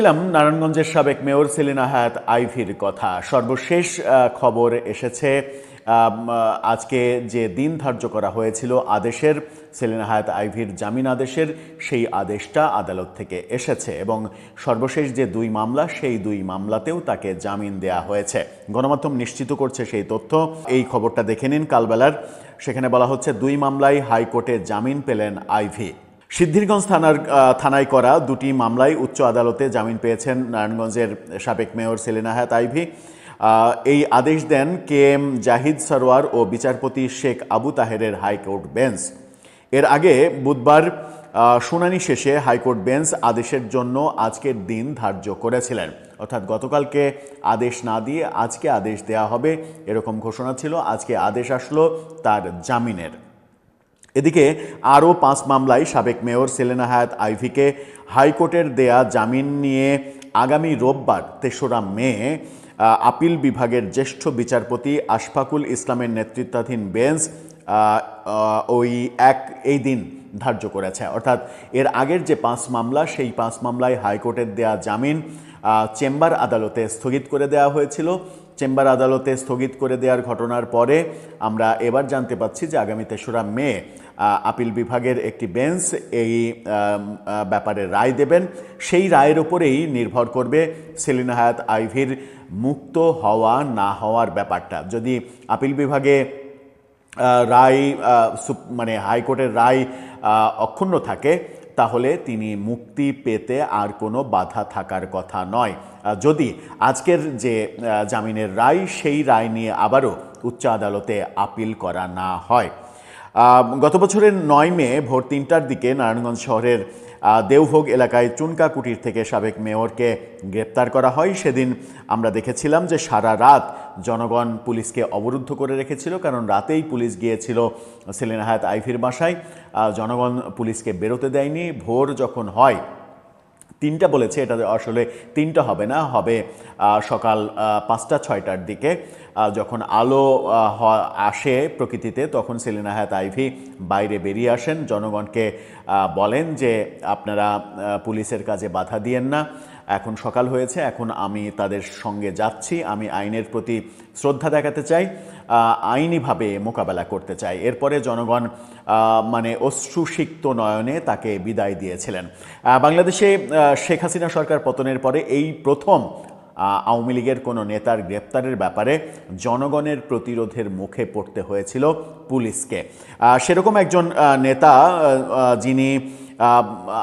নারায়ণগঞ্জের সাবেক মেয়র সেলিনা হায়াৎ আইভীর কথা। সর্বশেষ খবর এসেছে আজকে যে দিন ধার্য করা হয়েছিল আদেশের, সেলিনা হায়াৎ আইভীর জামিন আদেশের, সেই আদেশটা আদালত থেকে এসেছে এবং সর্বশেষ যে দুই মামলা, সেই দুই মামলাতেও তাকে জামিন দেয়া হয়েছে। গণমাধ্যম নিশ্চিত করছে সেই তথ্য। এই খবরটা দেখে নিন কালবেলার। সেখানে বলা হচ্ছে দুই মামলায় হাইকোর্টে জামিন পেলেন আইভী। সিদ্ধিরগঞ্জ থানায় করা দুটি মামলায় উচ্চ আদালতে জামিন পেয়েছেন নারায়ণগঞ্জের সাবেক মেয়র সেলিনা হায়াৎ আইভী। এই আদেশ দেন KM জাহিদ সরওয়ার ও বিচারপতি শেখ আবু তাহেরের হাইকোর্ট বেঞ্চ। এর আগে বুধবার শুনানি শেষে হাইকোর্ট বেঞ্চ আদেশের জন্য আজকের দিন ধার্য করেছিলেন, অর্থাৎ গতকালকে আদেশ না দিয়ে আজকে আদেশ দেয়া হবে এরকম ঘোষণা ছিল। আজকে আদেশ আসলো তার জামিনের। এদিকে আরও 5 মামলায় সাবেক মেয়র সেলিনা হায়াৎ আইভীকে হাইকোর্টের দেয়া জামিন নিয়ে আগামী রোববার 3রা মে আপিল বিভাগের জ্যেষ্ঠ বিচারপতি আশফাকুল ইসলামের নেতৃত্বাধীন বেঞ্চ এই দিন ধার্য করেছে। অর্থাৎ এর আগের যে 5 মামলা, সেই 5 মামলায় হাইকোর্টের দেয়া জামিন চেম্বার আদালতে স্থগিত করে দেওয়া হয়েছিল। চেম্বার আদালতে স্থগিত করে দেওয়ার ঘটনার পরে আমরা এবার জানতে পাচ্ছি যে আগামী 3রা মে আপিল বিভাগের একটি বেঞ্চ এই ব্যাপারে রায় দেবেন। সেই রায়ের উপরেই নির্ভর করবে সেলিনা হায়াৎ আইভীর মুক্ত হওয়া না হওয়ার ব্যাপারটা। যদি আপিল বিভাগে রায় হাইকোর্টের রায় অক্ষুণ্ণ থাকে, তাহলে তিনি মুক্তি পেতে আর কোনো বাধা থাকার কথা নয়। যদি আজকের যে জামিনের রায়, সেই রায় নিয়ে আবারও উচ্চ আদালতে আপিল করা না হয়। গত বছরের 9 মে ভোর 3টার দিকে নারায়ণগঞ্জ শহরের দেওভোগ এলাকায় চুনকা কুটির থেকে সাবেক মেয়রকে গ্রেপ্তার করা হয়। সেদিন আমরা দেখেছিলাম যে সারা রাত জনগণ পুলিশকে অবরুদ্ধ করে রেখেছিল, কারণ রাতেই পুলিশ গিয়েছিল সেলিনা হায়াৎ আইভীর বাসায়। জনগণ পুলিশকে বেরোতে দেয়নি। ভোর যখন হয় 3টা বলেছে, এটা আসলে 3টা হবে না, হবে সকাল 5টা-6টার দিকে। যখন আলো আসে প্রকৃতিতে, তখন সেলিনা হায়াৎ আইভী বাইরে বেরিয়ে আসেন, জনগণকে বলেন যে আপনারা পুলিশের কাজে বাধা দিয়েন না, এখন সকাল হয়েছে, এখন আমি তাদের সঙ্গে যাচ্ছি, আমি আইনের প্রতি শ্রদ্ধা দেখাতে চাই, আইনিভাবে মোকাবেলা করতে চাই। এরপরে জনগণ অশ্রুসিক্ত নয়নে তাকে বিদায় দিয়েছিলেন। বাংলাদেশে শেখ হাসিনা সরকার পতনের পরে এই প্রথম আওয়ামী লীগের কোনো নেতার গ্রেপ্তারের ব্যাপারে জনগণের প্রতিরোধের মুখে পড়তে হয়েছিল পুলিশকে। সেরকম একজন নেতা যিনি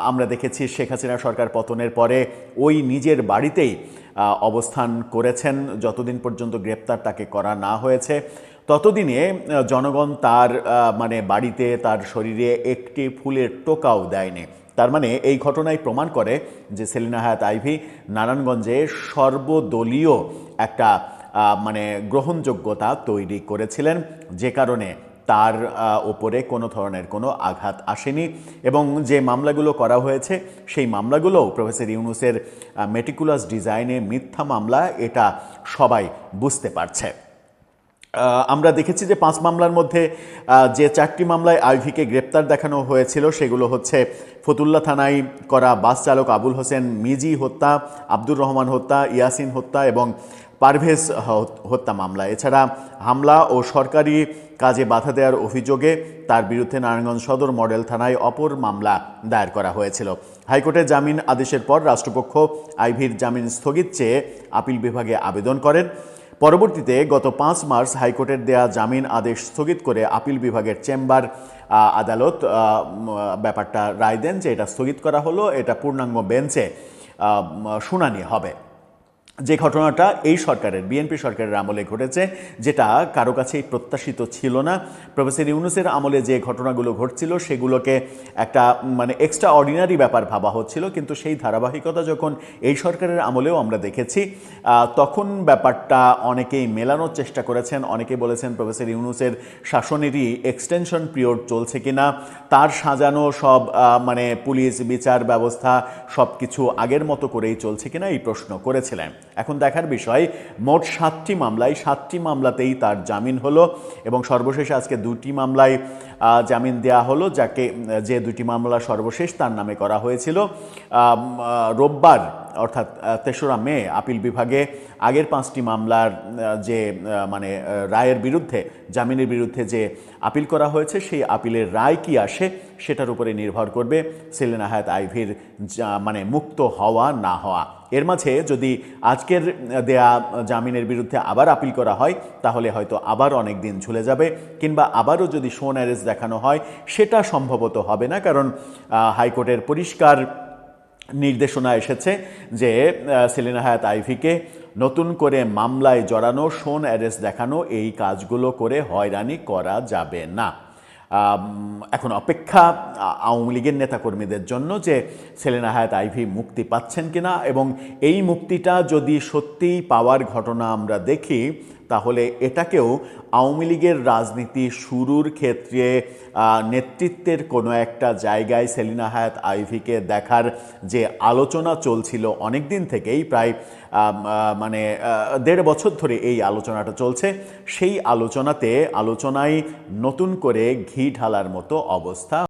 আমরা দেখেছি শেখ হাসিনা সরকার পতনের পরে ওই নিজের বাড়িতেই অবস্থান করেছেন, যতদিন পর্যন্ত গ্রেপ্তার তাকে করা না হয়েছে ততদিনে জনগণ তার বাড়িতে, তার শরীরে একটি ফুলের টোকাও দেয়নি। তার মানে এই ঘটনায় প্রমাণ করে যে সেলিনা হায়াৎ আইভী নারায়ণগঞ্জে সর্বদলীয় একটা গ্রহণযোগ্যতা তৈরি করেছিলেন, যে কারণে তার ওপরে কোনো ধরনের কোনো আঘাত আসেনি। এবং যে মামলাগুলো করা হয়েছে, সেই মামলাগুলোও প্রফেসর ইউনূসের মেটিকুলাস ডিজাইনে মিথ্যা মামলা, এটা সবাই বুঝতে পারছে। আমরা দেখেছি যে 5 মামলার মধ্যে যে 4টি মামলায় আইভীকে গ্রেপ্তার দেখানো হয়েছিল, সেগুলো হচ্ছে ফতুল্লা থানায় করা বাস চালক আবুল হোসেন মিজি হত্যা, আব্দুর রহমান হত্যা, ইয়াসিন হত্যা এবং পারভেজ হত্যা মামলা। এছাড়া হামলা ও সরকারি কাজে বাধা দেওয়ার অভিযোগে তার বিরুদ্ধে নারায়ণগঞ্জ সদর মডেল থানায় অপর মামলা দায়ের করা হয়েছিল। হাইকোর্টের জামিন আদেশের পর রাষ্ট্রপক্ষ আইভীর জামিন স্থগিত চেয়ে আপিল বিভাগে আবেদন করেন। পরবর্তীতে গত 5 মার্চ হাইকোর্টের দেয়া জামিন আদেশ স্থগিত করে আপিল বিভাগের চেম্বার আদালত ব্যাপারটা রায় দেন যে এটা স্থগিত করা হলো, এটা পূর্ণাঙ্গ বেঞ্চে শুনানি হবে। যে ঘটনাটা এই সরকারের, বিএনপি সরকারের আমলে ঘটেছে, যেটা কারো কাছেই প্রত্যাশিত ছিল না। প্রফেসর ইউনূসের আমলে যে ঘটনাগুলো ঘটছিল, সেগুলোকে একটা এক্সট্রা অর্ডিনারি ব্যাপার ভাবা হচ্ছিল, কিন্তু সেই ধারাবাহিকতা যখন এই সরকারের আমলেও আমরা দেখেছি, তখন ব্যাপারটা অনেকেই মেলানোর চেষ্টা করেছেন। অনেকে বলেছেন প্রফেসর ইউনূসের শাসনেরই এক্সটেনশন পিরিয়ড চলছে কিনা, তার সাজানো সব পুলিশ বিচার ব্যবস্থা সব কিছু আগের মতো করেই চলছে কিনা, এই প্রশ্ন করেছিলেন। এখন দেখার বিষয় মোট 7টি মামলায় 7টি মামলাতেই তার জামিন হলো এবং সর্বশেষে আজকে 2টি মামলায় জামিন দেয়া হলো, যে 2টি মামলা সর্বশেষ তার নামে করা হয়েছিল। রোববার অর্থাৎ 3রা মে আপিল বিভাগে আগের 5টি মামলার যে মানে রায়ের বিরুদ্ধে, জামিনের বিরুদ্ধে যে আপিল করা হয়েছে, সেই আপিলের রায় কি আসে সেটার উপরে নির্ভর করবে সেলিনা হায়াৎ আইভীর মানে মুক্ত হওয়া না হওয়া। এর মাঝে যদি আজকের দেয়া জামিনের বিরুদ্ধে আবার আপিল করা হয় তাহলে হয়তো আবার অনেক দিন ঝুলে যাবে, কিংবা আবারও যদি শোন অ্যারেস্ট দেখানো হয় সেটা সম্ভবত হবে না, কারণ হাইকোর্টের পরিষ্কার নির্দেশনা এসেছে যে সেলিনা হায়াৎ আইভীকে নতুন করে মামলায় জড়ানো, শোন অ্যারেস্ট দেখানো, এই কাজগুলো করে হয়রানি করা যাবে না। এখন অপেক্ষা আওয়ামী লীগের নেতাকর্মীদের জন্য যে সেলিনা হায়াৎ আইভী মুক্তি পাচ্ছেন কিনা, এবং এই মুক্তিটা যদি সত্যিই পাওয়ার ঘটনা আমরা দেখি তাহলে এটাকেও আওয়ামী লীগের রাজনীতি শুরুর ক্ষেত্রে নেতৃত্বের কোনো একটা জায়গায় সেলিনা হায়াৎ আইভীকে দেখার যে আলোচনা চলছিল অনেক দিন থেকেই, প্রায় মানে 1.5 বছর ধরে এই আলোচনাটা চলছে, সেই আলোচনায় নতুন করে ঘি ঢালার মতো অবস্থা